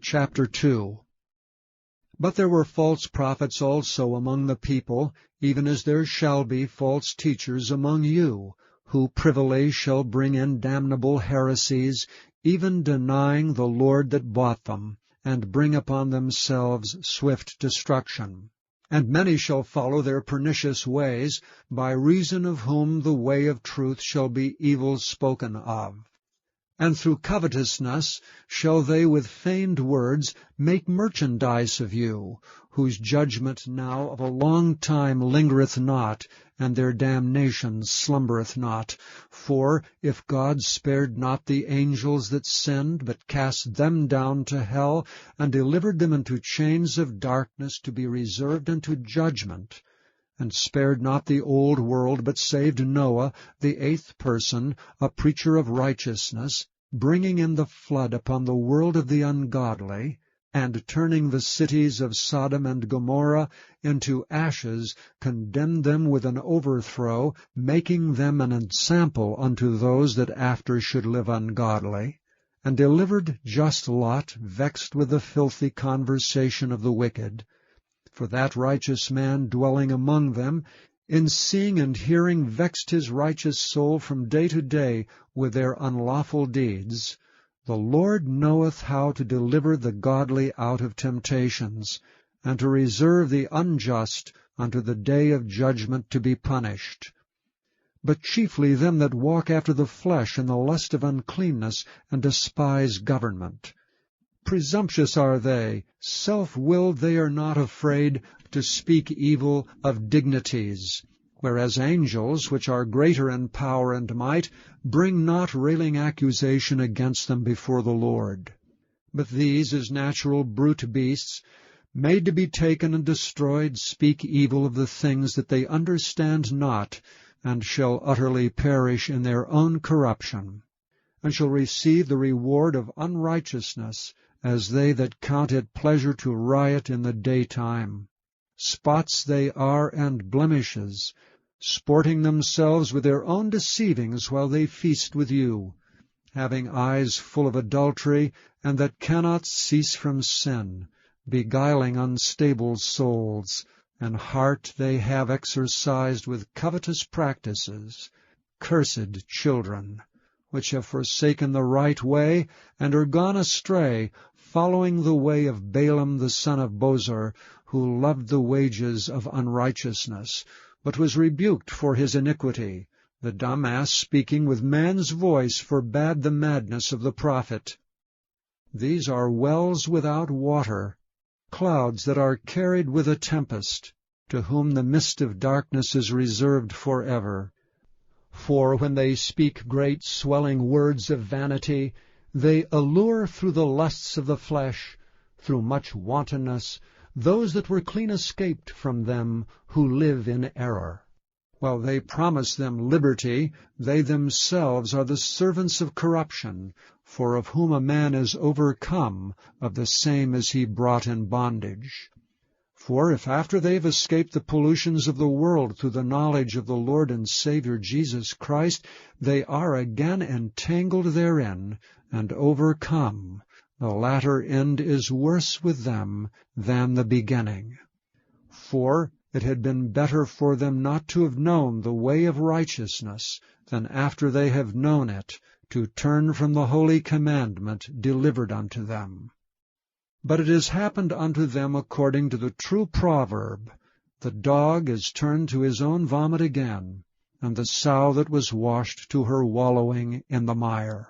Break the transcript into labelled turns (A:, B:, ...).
A: Chapter 2. But there were false prophets also among the people, even as there shall be false teachers among you, who privily shall bring in damnable heresies, even denying the Lord that bought them, and bring upon themselves swift destruction. And many shall follow their pernicious ways, by reason of whom the way of truth shall be evil spoken of. And through covetousness shall they with feigned words make merchandise of you, whose judgment now of a long time lingereth not, and their damnation slumbereth not. For if God spared not the angels that sinned, but cast them down to hell, and delivered them into chains of darkness to be reserved unto judgment, and spared not the old world, but saved Noah, the eighth person, a preacher of righteousness, bringing in the flood upon the world of the ungodly, and turning the cities of Sodom and Gomorrah into ashes, condemned them with an overthrow, making them an ensample unto those that after should live ungodly, and delivered just Lot, vexed with the filthy conversation of the wicked. For that righteous man dwelling among them, in seeing and hearing vexed his righteous soul from day to day with their unlawful deeds. The Lord knoweth how to deliver the godly out of temptations, and to reserve the unjust unto the day of judgment to be punished. But chiefly them that walk after the flesh in the lust of uncleanness, and despise government. Presumptuous are they, self-willed, they are not afraid to speak evil of dignities, whereas angels, which are greater in power and might, bring not railing accusation against them before the Lord. But these, as natural brute beasts, made to be taken and destroyed, speak evil of the things that they understand not, and shall utterly perish in their own corruption, and shall receive the reward of unrighteousness, as they that count it pleasure to riot in the daytime. Spots they are and blemishes, sporting themselves with their own deceivings while they feast with you, having eyes full of adultery, and that cannot cease from sin, beguiling unstable souls, and heart they have exercised with covetous practices, cursed children, which have forsaken the right way, and are gone astray, following the way of Balaam the son of Bosor, who loved the wages of unrighteousness, but was rebuked for his iniquity. The dumb ass, speaking with man's voice, forbade the madness of the prophet. These are wells without water, clouds that are carried with a tempest, to whom the mist of darkness is reserved forever. For when they speak great swelling words of vanity, they allure through the lusts of the flesh, through much wantonness, those that were clean escaped from them who live in error. While they promise them liberty, they themselves are the servants of corruption, for of whom a man is overcome, of the same is he brought in bondage. For if after they have escaped the pollutions of the world through the knowledge of the Lord and Savior Jesus Christ, they are again entangled therein, and overcome, the latter end is worse with them than the beginning. For it had been better for them not to have known the way of righteousness, than after they have known it, to turn from the holy commandment delivered unto them. But it has happened unto them according to the true proverb, the dog is turned to his own vomit again, and the sow that was washed to her wallowing in the mire.